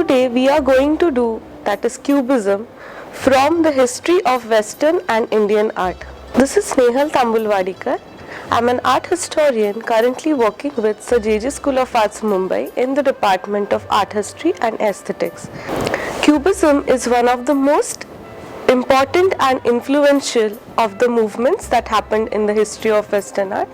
today we are going to do, that is Cubism, from the history of Western and Indian art. This is Snehal Tambulwadikar. I am an art historian currently working with Sir J.J. School of Arts, Mumbai in the Department of Art History and Aesthetics. Cubism is one of the most important and influential of the movements that happened in the history of Western art.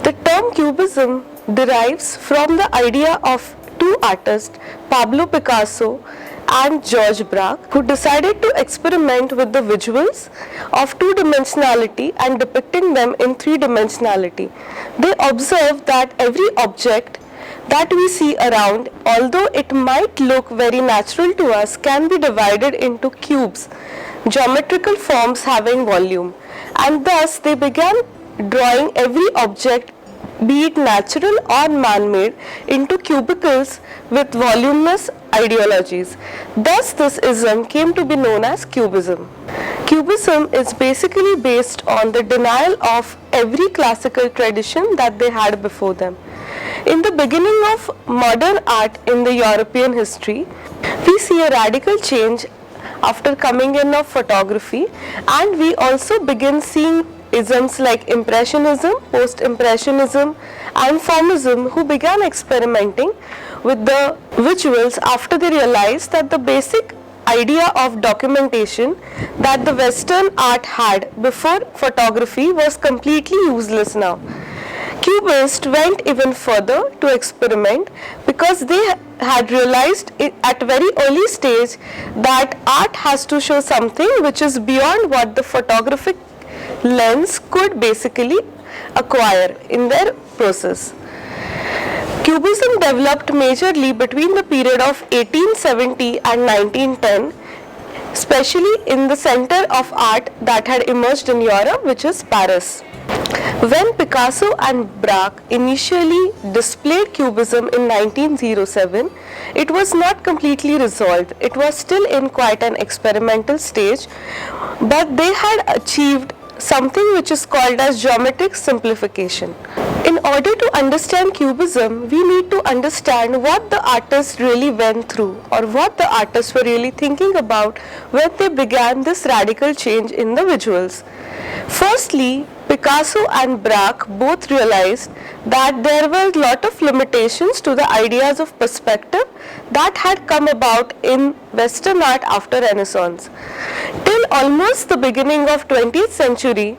The term Cubism derives from the idea of two artists, Pablo Picasso and George Braque, who decided to experiment with the visuals of two-dimensionality and depicting them in three-dimensionality. They observed that every object that we see around, although it might look very natural to us, can be divided into cubes, geometrical forms having volume, and thus they began drawing every object, be it natural or man-made, into cubicles with voluminous ideologies. Thus this ism came to be known as Cubism. Cubism is basically based on the denial of every classical tradition that they had before them. In the beginning of modern art in the European history, we see a radical change after coming in of photography, and we also begin seeing isms like Impressionism, Post-Impressionism and Formism, who began experimenting with the visuals after they realized that the basic idea of documentation that the Western art had before photography was completely useless now. Cubists went even further to experiment because they had realized at a very early stage that art has to show something which is beyond what the photographic lens could basically acquire in their process. Cubism developed majorly between the period of 1870 and 1910, especially in the center of art that had emerged in Europe, which is Paris. When Picasso and Braque initially displayed Cubism in 1907, it was not completely resolved. It was still in quite an experimental stage, but they had achieved something which is called as geometric simplification. In order to understand Cubism, we need to understand what the artists really went through, or what the artists were really thinking about when they began this radical change in the visuals. Firstly, Picasso and Braque both realized that there were a lot of limitations to the ideas of perspective that had come about in Western art after Renaissance. Till almost the beginning of 20th century,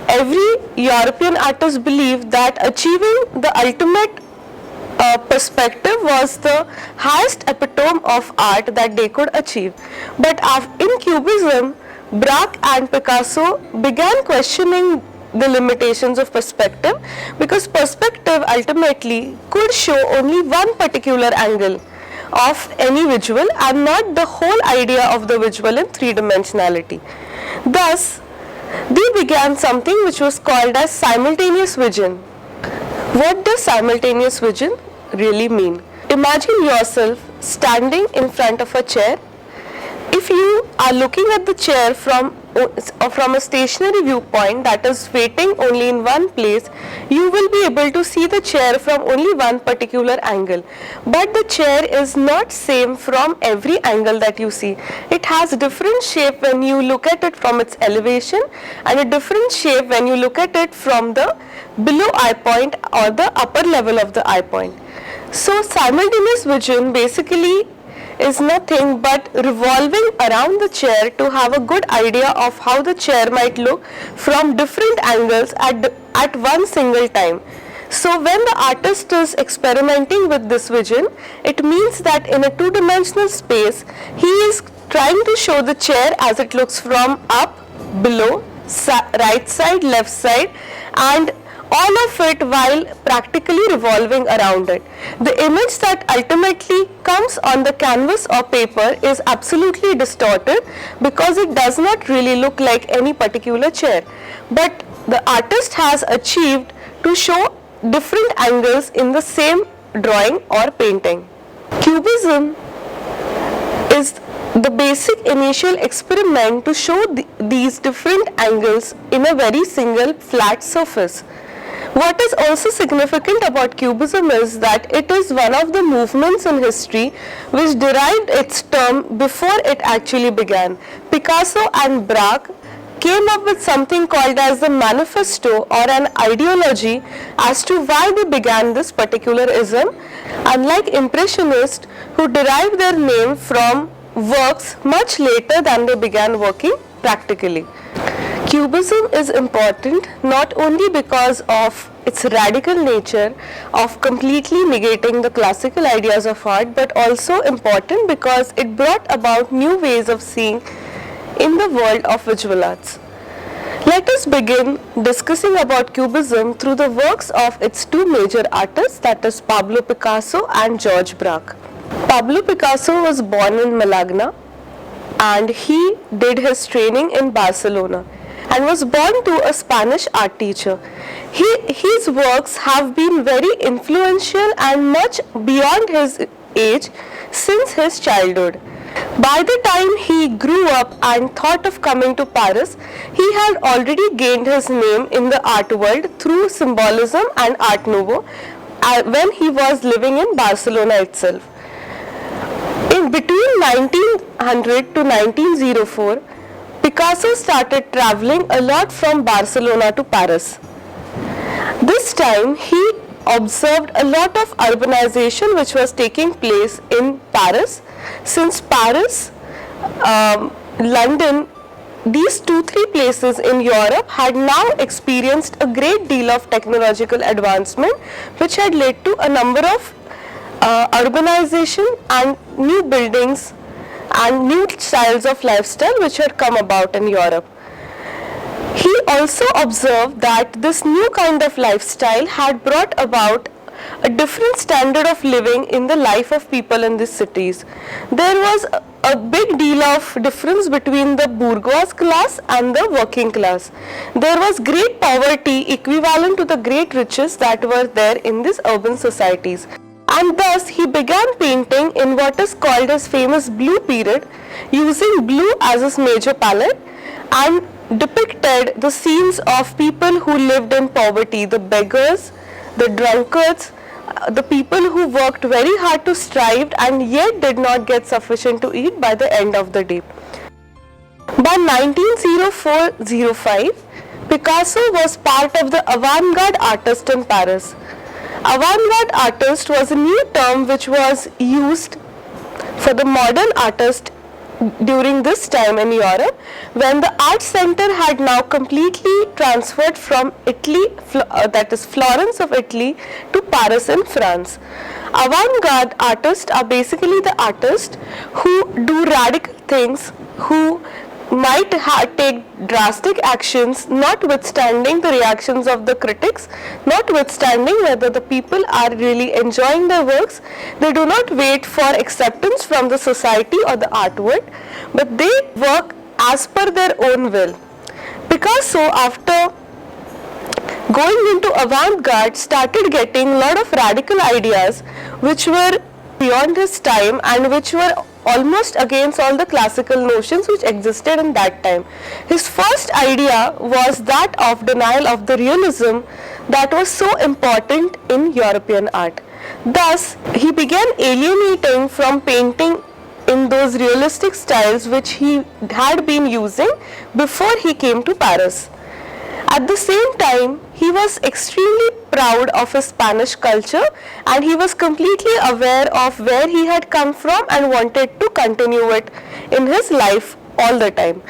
every European artist believed that achieving the ultimate perspective was the highest epitome of art that they could achieve. But in Cubism, Braque and Picasso began questioning the limitations of perspective, because perspective ultimately could show only one particular angle of any visual and not the whole idea of the visual in three-dimensionality. Thus, they began something which was called as simultaneous vision. What does simultaneous vision really mean? Imagine yourself standing in front of a chair. If you are looking at the chair from a stationary viewpoint, that is waiting only in one place, you will be able to see the chair from only one particular angle. But the chair is not same from every angle that you see. It has different shape when you look at it from its elevation, and a different shape when you look at it from the below eye point or the upper level of the eye point. So simultaneous vision basically is nothing but revolving around the chair to have a good idea of how the chair might look from different angles at one single time. So when the artist is experimenting with this vision, it means that in a two-dimensional space, he is trying to show the chair as it looks from up, below, right side, left side, and all of it while practically revolving around it. The image that ultimately comes on the canvas or paper is absolutely distorted because it does not really look like any particular chair. But the artist has achieved to show different angles in the same drawing or painting. Cubism is the basic initial experiment to show these different angles in a very single flat surface. What is also significant about Cubism is that it is one of the movements in history which derived its term before it actually began. Picasso and Braque came up with something called as the manifesto or an ideology as to why they began this particular ism, unlike Impressionists who derived their name from works much later than they began working practically. Cubism is important not only because of its radical nature of completely negating the classical ideas of art, but also important because it brought about new ways of seeing in the world of visual arts. Let us begin discussing about Cubism through the works of its two major artists, that is Pablo Picasso and George Braque. Pablo Picasso was born in Malagna and he did his training in Barcelona and was born to a Spanish art teacher. His works have been very influential and much beyond his age since his childhood. By the time he grew up and thought of coming to Paris, he had already gained his name in the art world through symbolism and Art Nouveau when he was living in Barcelona itself. In between 1900 to 1904, Picasso started traveling a lot from Barcelona to Paris. This time he observed a lot of urbanization which was taking place in Paris. Since Paris, London, these three places in Europe had now experienced a great deal of technological advancement which had led to a number of urbanization and new buildings and new styles of lifestyle which had come about in Europe. He also observed that this new kind of lifestyle had brought about a different standard of living in the life of people in these cities. There was a big deal of difference between the bourgeois class and the working class. There was great poverty equivalent to the great riches that were there in these urban societies. And thus he began painting in what is called his famous blue period, using blue as his major palette, and depicted the scenes of people who lived in poverty, the beggars, the drunkards, the people who worked very hard to strive and yet did not get sufficient to eat by the end of the day. By 1904-05, Picasso was part of the avant-garde artist in Paris. Avant-garde artist was a new term which was used for the modern artist during this time in Europe, when the art center had now completely transferred from Italy, that is Florence of Italy, to Paris in France. Avant-garde artists are basically the artists who do radical things, who might take drastic actions notwithstanding the reactions of the critics, notwithstanding whether the people are really enjoying their works. They do not wait for acceptance from the society or the art world, but they work as per their own will. Picasso, after going into avant-garde, started getting a lot of radical ideas which were beyond his time and which were almost against all the classical notions which existed in that time. His first idea was that of denial of the realism that was so important in European art. Thus, he began alienating from painting in those realistic styles which he had been using before he came to Paris. At the same time, he was extremely proud of his Spanish culture and he was completely aware of where he had come from and wanted to continue it in his life all the time.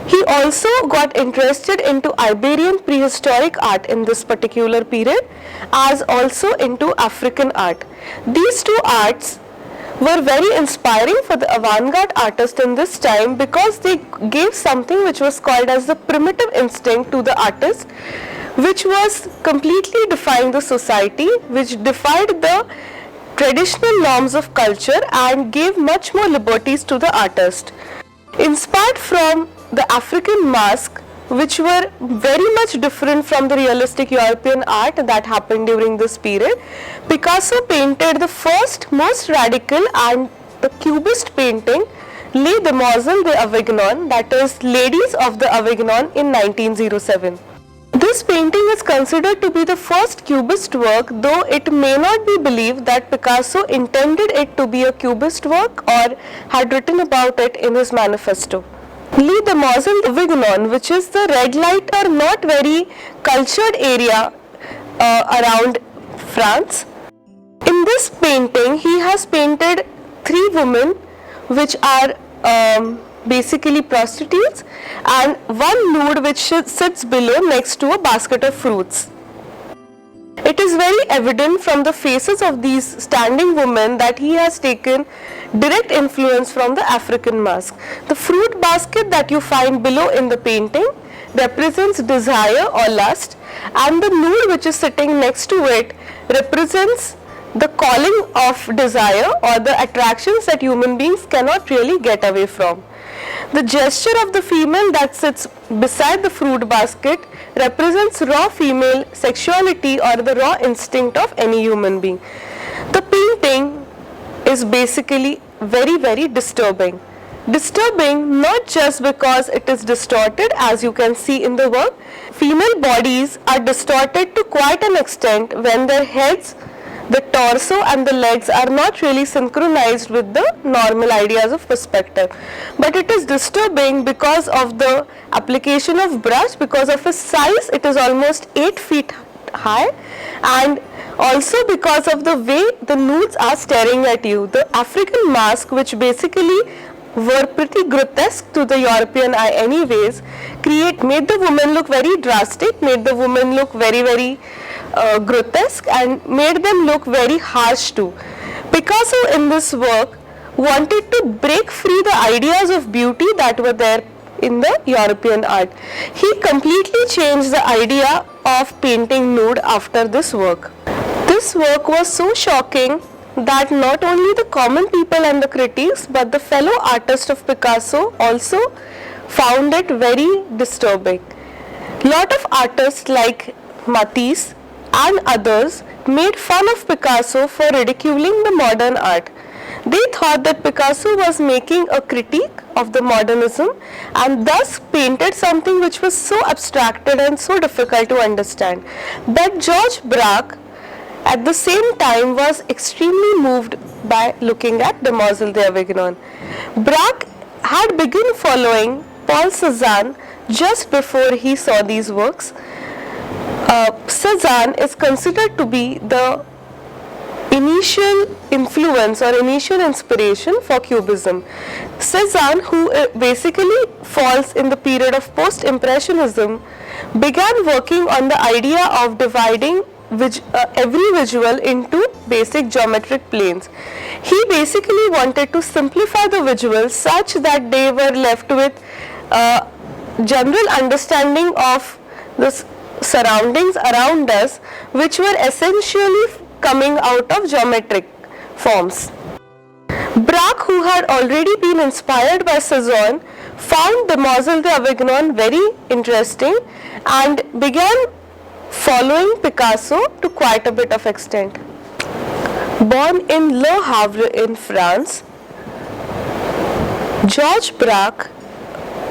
He also got interested into Iberian prehistoric art in this particular period, as also into African art. These two arts were very inspiring for the avant-garde artist in this time because they gave something which was called as the primitive instinct to the artist, which was completely defying the society, which defied the traditional norms of culture and gave much more liberties to the artist. Inspired from the African mask, which were very much different from the realistic European art that happened during this period, Picasso painted the first most radical and the cubist painting, Les Demoiselles d'Avignon, that is Ladies of the Avignon, in 1907. This painting is considered to be the first Cubist work, though it may not be believed that Picasso intended it to be a Cubist work or had written about it in his manifesto. Les Demoiselles d'Avignon, which is the red light or not very cultured area around France. In this painting, he has painted three women which are basically prostitutes, and one nude which sits below next to a basket of fruits. It is very evident from the faces of these standing women that he has taken direct influence from the African mask. The fruit basket that you find below in the painting represents desire or lust, and the nude which is sitting next to it represents the calling of desire or the attractions that human beings cannot really get away from. The gesture of the female that sits beside the fruit basket represents raw female sexuality or the raw instinct of any human being. The painting is basically very disturbing. Disturbing not just because it is distorted, as you can see in the work. Female bodies are distorted to quite an extent when their heads, the torso and the legs are not really synchronized with the normal ideas of perspective. But it is disturbing because of the application of brush, because of its size. It is almost 8 feet high, and also because of the way the nudes are staring at you. The African mask, which basically were pretty grotesque to the European eye anyways, made the woman look very drastic, made the woman look very grotesque, and made them look very harsh too. Picasso in this work wanted to break free the ideas of beauty that were there in the European art. He completely changed the idea of painting nude after this work. This work was so shocking that not only the common people and the critics, but the fellow artists of Picasso also found it very disturbing. Lot of artists like Matisse and others made fun of Picasso for ridiculing the modern art. They thought that Picasso was making a critique of the modernism and thus painted something which was so abstracted and so difficult to understand. But Georges Braque at the same time was extremely moved by looking at Demoiselles d'Avignon. Braque had begun following Paul Cézanne just before he saw these works. Cézanne is considered to be the initial influence or initial inspiration for Cubism. Cézanne, who basically falls in the period of post-impressionism, began working on the idea of dividing every visual into basic geometric planes. He basically wanted to simplify the visuals such that they were left with general understanding of the surroundings around us, which were essentially coming out of geometric forms. Braque, who had already been inspired by Cézanne, found Demoiselles d'Avignon very interesting and began following Picasso to quite a bit of extent. Born in Le Havre in France, Georges Braque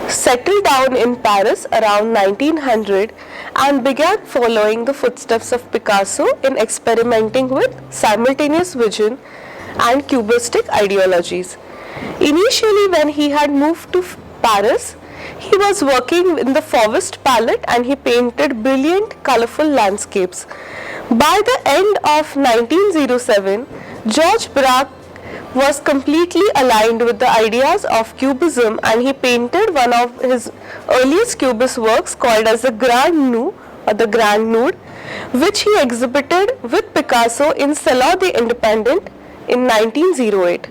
settled down in Paris around 1900 and began following the footsteps of Picasso in experimenting with simultaneous vision and cubistic ideologies. Initially, when he had moved to Paris, he was working in the Fauvist palette and he painted brilliant, colorful landscapes. By the end of 1907, Georges Braque was completely aligned with the ideas of Cubism and he painted one of his earliest Cubist works called as the Grand Nu or the Grand Nude, which he exhibited with Picasso in Salon des Indépendants in 1908.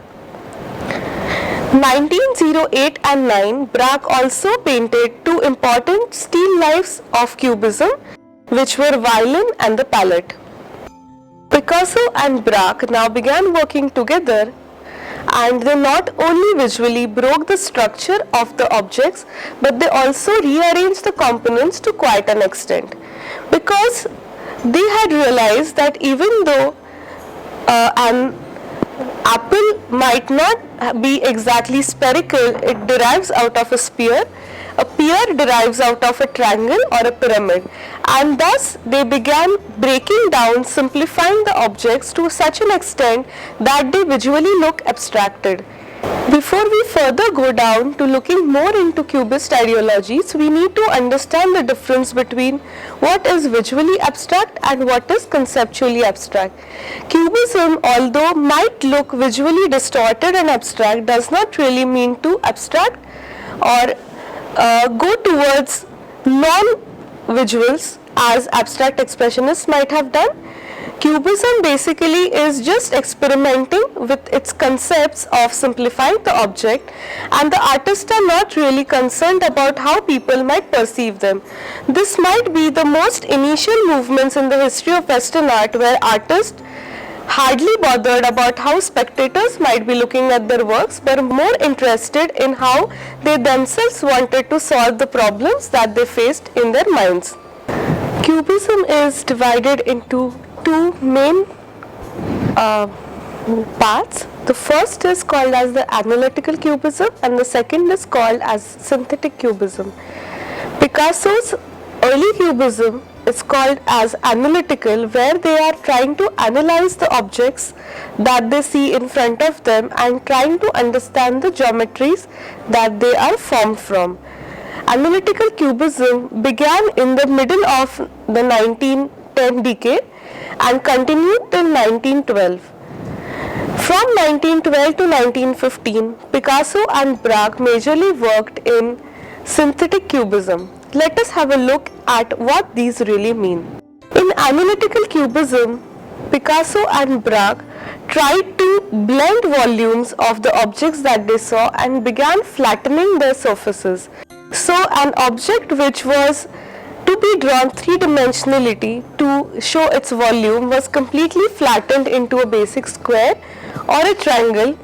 1908 and 9, Braque also painted two important still lifes of Cubism, which were Violin and the Palette. Picasso and Braque now began working together, and they not only visually broke the structure of the objects, but they also rearranged the components to quite an extent, because they had realized that even though an apple might not be exactly spherical, it derives out of a sphere. a pier derives out of a triangle or a pyramid, and thus they began breaking down, simplifying the objects to such an extent that they visually look abstracted. Before we further go down to looking more into Cubist ideologies, we need to understand the difference between what is visually abstract and what is conceptually abstract. Cubism, although might look visually distorted and abstract, does not really mean to abstract or go towards non-visuals as abstract expressionists might have done. Cubism basically is just experimenting with its concepts of simplifying the object, and the artists are not really concerned about how people might perceive them. This might be the most initial movements in the history of Western art where artists hardly bothered about how spectators might be looking at their works, but more interested in how they themselves wanted to solve the problems that they faced in their minds. Cubism is divided into two main parts. The first is called as the analytical cubism and the second is called as synthetic cubism. Picasso's early cubism is called as analytical, where they are trying to analyze the objects that they see in front of them and trying to understand the geometries that they are formed from. Analytical cubism began in the middle of the 1910 decade and continued till 1912. From 1912 to 1915, Picasso and Braque majorly worked in synthetic cubism. Let us have a look at what these really mean. In analytical cubism, Picasso and Braque tried to blend volumes of the objects that they saw and began flattening their surfaces. So an object which was to be drawn three-dimensionality to show its volume was completely flattened into a basic square or a triangle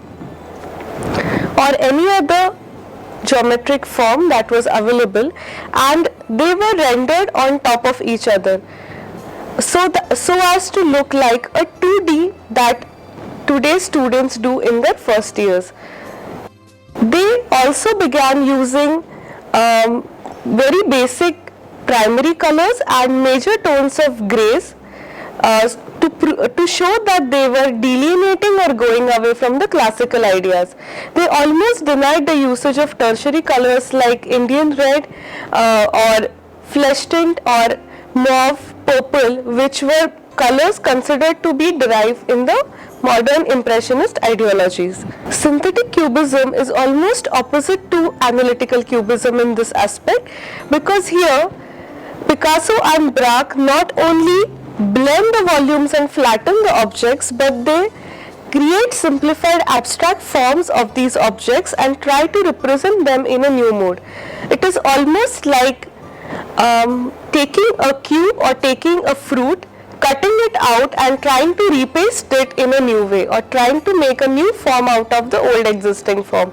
or any other geometric form that was available, and they were rendered on top of each other so as to look like a 2D that today's students do in their first years. They also began using very basic primary colors and major tones of grays to show that they were delineating or going away from the classical ideas. They almost denied the usage of tertiary colors like Indian red or flesh tint or mauve, purple, which were colors considered to be derived in the modern impressionist ideologies. Synthetic cubism is almost opposite to analytical cubism in this aspect, because here Picasso and Braque not only blend the volumes and flatten the objects, but they create simplified abstract forms of these objects and try to represent them in a new mode. It is almost like taking a cube or taking a fruit, cutting it out and trying to repaste it in a new way, or trying to make a new form out of the old existing form.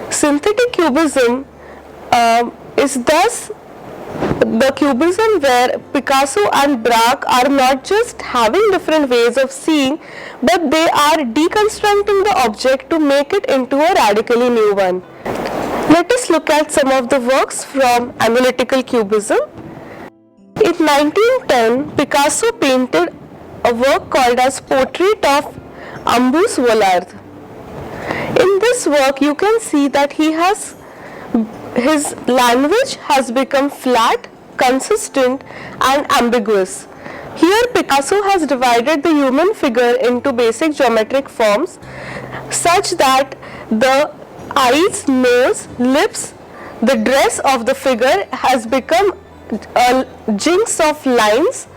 Synthetic cubism is thus the cubism where Picasso and Braque are not just having different ways of seeing, but they are deconstructing the object to make it into a radically new one. Let us look at some of the works from analytical cubism. In 1910, Picasso painted a work called as Portrait of Ambroise Vollard. In this work, you can see that his language has become flat, consistent and ambiguous. Here Picasso has divided the human figure into basic geometric forms such that the eyes, nose, lips, the dress of the figure has become a jinx of lines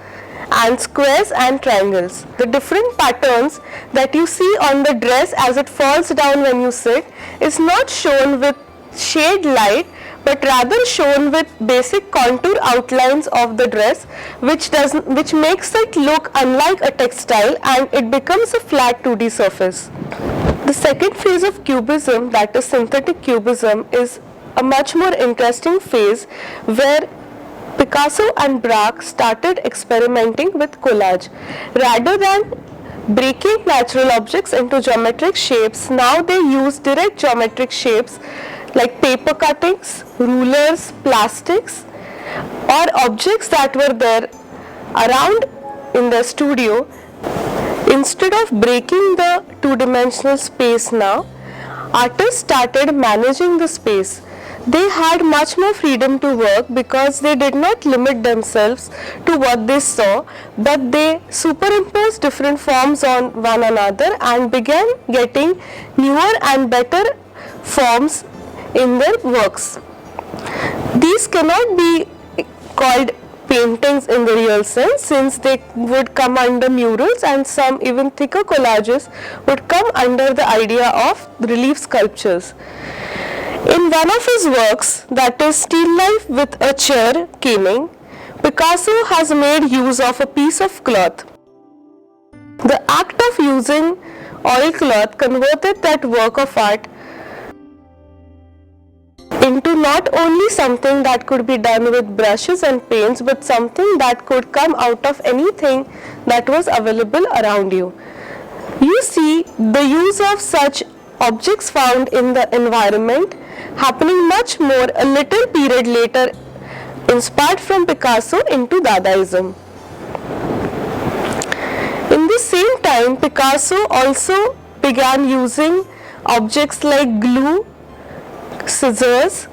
and squares and triangles. The different patterns that you see on the dress as it falls down when you sit is not shown with shade light, but rather shown with basic contour outlines of the dress, which makes it look unlike a textile and it becomes a flat 2D surface. The second phase of cubism, that is synthetic cubism, is a much more interesting phase where Picasso and Braque started experimenting with collage. Rather than breaking natural objects into geometric shapes, now they use direct geometric shapes like paper cuttings, rulers, plastics, or objects that were there around in the studio. Instead of breaking the two-dimensional space now, artists started managing the space. They had much more freedom to work because they did not limit themselves to what they saw, but they superimposed different forms on one another and began getting newer and better forms in their works. These cannot be called paintings in the real sense, since they would come under murals, and some even thicker collages would come under the idea of relief sculptures. In one of his works, that is Still Life with a Chair Caning, Picasso has made use of a piece of cloth. The act of using oilcloth converted that work of art into not only something that could be done with brushes and paints, but something that could come out of anything that was available around you. You see the use of such objects found in the environment happening much more a little period later, inspired from Picasso into Dadaism. In the same time, Picasso also began using objects like glue, scissors,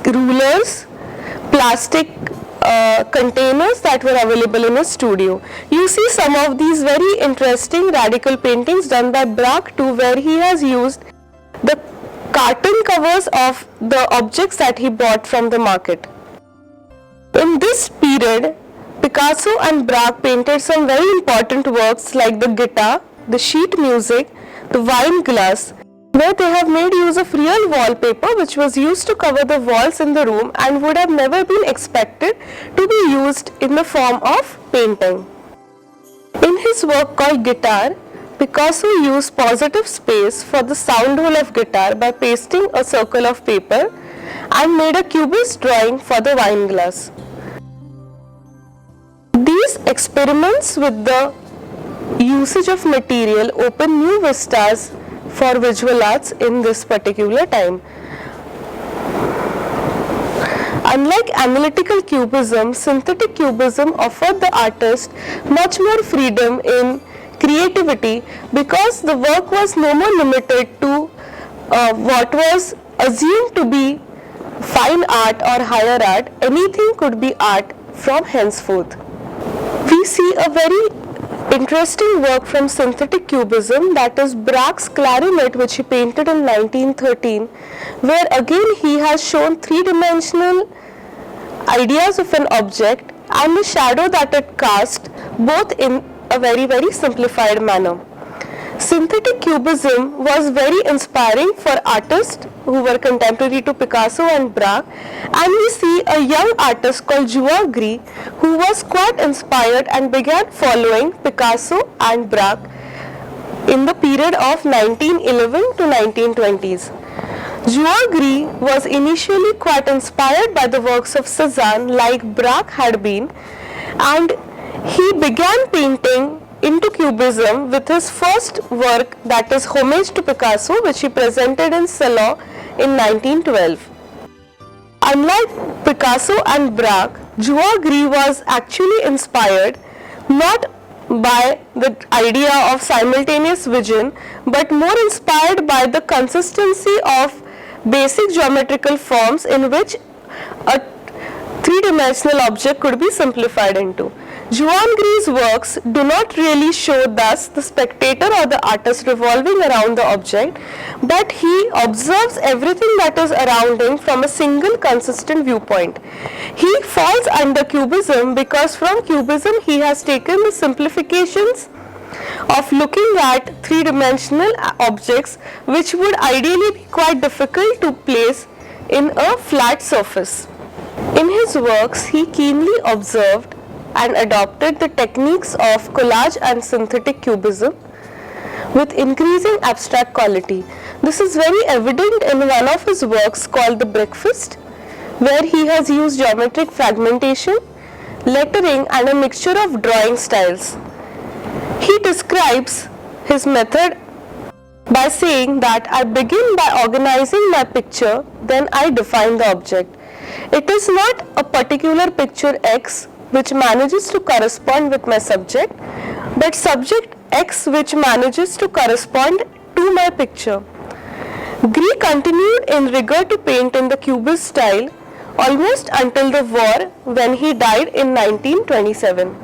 rulers, plastic containers that were available in his studio. You see some of these very interesting radical paintings done by Braque too, where he has used the carton covers of the objects that he bought from the market. In this period, Picasso and Braque painted some very important works like the guitar, the sheet music, the wine glass, where they have made use of real wallpaper which was used to cover the walls in the room and would have never been expected to be used in the form of painting. In his work called Guitar, Picasso used positive space for the sound hole of guitar by pasting a circle of paper and made a cubist drawing for the wine glass. These experiments with the usage of material open new vistas for visual arts in this particular time. Unlike analytical cubism, synthetic cubism offered the artist much more freedom in creativity because the work was no more limited to what was assumed to be fine art or higher art. Anything could be art from henceforth. We see a very interesting work from synthetic cubism, that is Braque's clarinet, which he painted in 1913, where again he has shown three-dimensional ideas of an object and the shadow that it casts, both in a very simplified manner. Synthetic cubism was very inspiring for artists who were contemporary to Picasso and Braque, and we see a young artist called Jules Gris who was quite inspired and began following Picasso and Braque in the period of 1911 to 1920s. Jules Gris was initially quite inspired by the works of Cezanne like Braque had been, and he began painting into cubism with his first work, that is Homage to Picasso, which he presented in Salon in 1912. Unlike Picasso and Braque, Jules Gris was actually inspired not by the idea of simultaneous vision, but more inspired by the consistency of basic geometrical forms in which a three-dimensional object could be simplified into. Jules Gris' works do not really show thus the spectator or the artist revolving around the object, but he observes everything that is around him from a single consistent viewpoint. He falls under cubism because from cubism he has taken the simplifications of looking at three-dimensional objects which would ideally be quite difficult to place in a flat surface. In his works, he keenly observed and adopted the techniques of collage and synthetic cubism with increasing abstract quality. This is very evident in one of his works called The Breakfast, where he has used geometric fragmentation, lettering and a mixture of drawing styles. He describes his method by saying that I begin by organizing my picture, then I define the object. It is not a particular picture X which manages to correspond with my subject, but subject X which manages to correspond to my picture. Grieg continued in rigor to paint in the Cubist style almost until the war, when he died in 1927.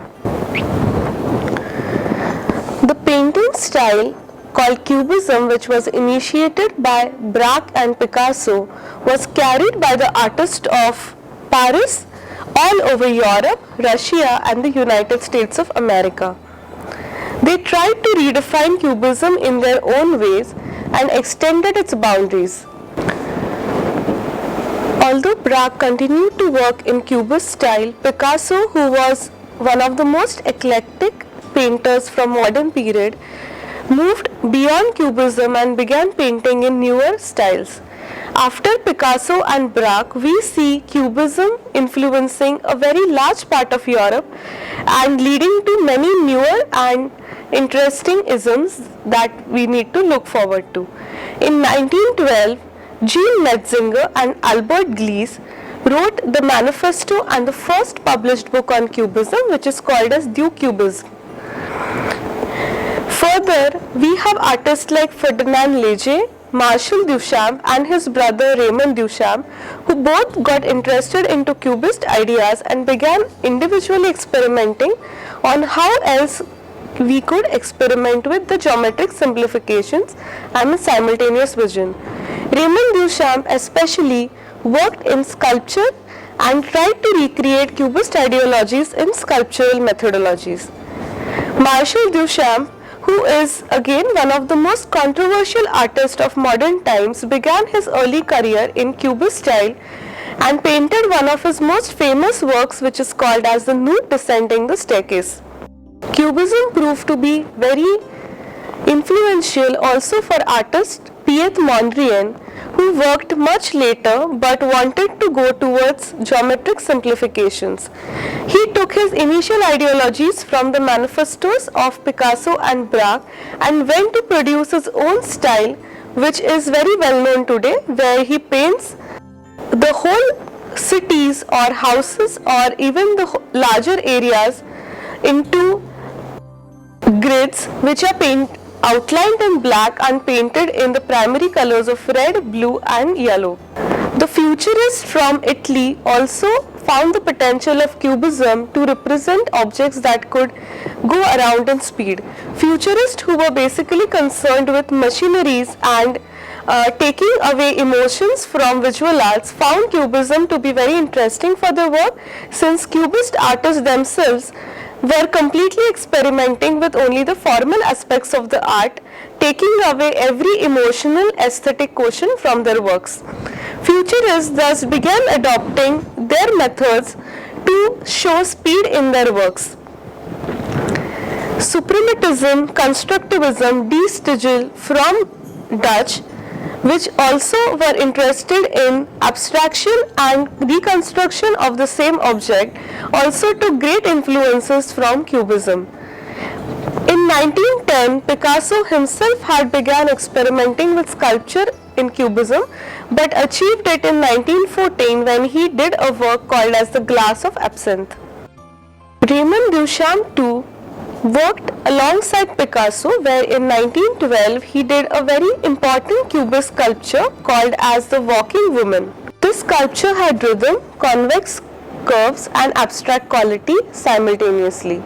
The painting style called Cubism, which was initiated by Braque and Picasso, was carried by the artists of Paris all over Europe, Russia and the United States of America. They tried to redefine Cubism in their own ways and extended its boundaries. Although Braque continued to work in Cubist style, Picasso, who was one of the most eclectic painters from modern period, moved beyond Cubism and began painting in newer styles. After Picasso and Braque, we see Cubism influencing a very large part of Europe and leading to many newer and interesting isms that we need to look forward to. In 1912, Jean Metzinger and Albert Glees wrote the Manifesto and the first published book on Cubism, which is called as Du Cubisme. Further, we have artists like Ferdinand Leger, Marcel Duchamp and his brother Raymond Duchamp, who both got interested into Cubist ideas and began individually experimenting on how else we could experiment with the geometric simplifications and a simultaneous vision. Raymond Duchamp especially worked in sculpture and tried to recreate Cubist ideologies in sculptural methodologies. Marcel Duchamp, who is again one of the most controversial artists of modern times, began his early career in Cubist style and painted one of his most famous works, which is called as the Nude Descending the Staircase. Cubism proved to be very influential also for artist Piet Mondrian, who worked much later but wanted to go towards geometric simplifications. He took his initial ideologies from the manifestos of Picasso and Braque and went to produce his own style, which is very well known today, where he paints the whole cities or houses or even the larger areas into grids which are outlined in black and painted in the primary colors of red, blue and yellow. The futurists from Italy also found the potential of Cubism to represent objects that could go around in speed. Futurists, who were basically concerned with machineries and taking away emotions from visual arts, found Cubism to be very interesting for their work, since Cubist artists themselves were completely experimenting with only the formal aspects of the art, taking away every emotional aesthetic quotient from their works. Futurists thus began adopting their methods to show speed in their works. Suprematism, constructivism, De Stijl from Dutch, which also were interested in abstraction and reconstruction of the same object, also took great influences from Cubism. In 1910, Picasso himself had begun experimenting with sculpture in Cubism, but achieved it in 1914 when he did a work called as the Glass of Absinthe. Raymond Duchamp too worked alongside Picasso, where in 1912 he did a very important Cubist sculpture called as the Walking Woman. This sculpture had rhythm, convex curves and abstract quality simultaneously.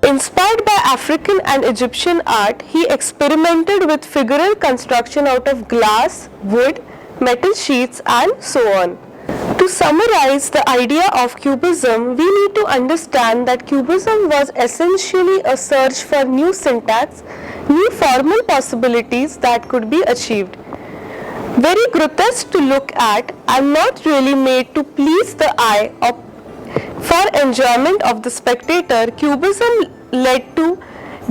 Inspired by African and Egyptian art, he experimented with figural construction out of glass, wood, metal sheets and so on. To summarize the idea of Cubism, we need to understand that Cubism was essentially a search for new syntax, new formal possibilities that could be achieved. Very grotesque to look at and not really made to please the eye or for enjoyment of the spectator, Cubism led to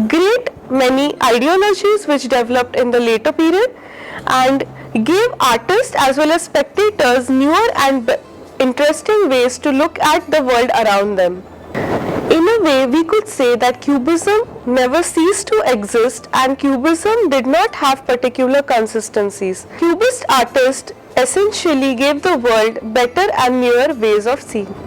great many ideologies which developed in the later period and gave artists as well as spectators newer and interesting ways to look at the world around them. In a way, we could say that Cubism never ceased to exist and Cubism did not have particular consistencies. Cubist artists essentially gave the world better and newer ways of seeing.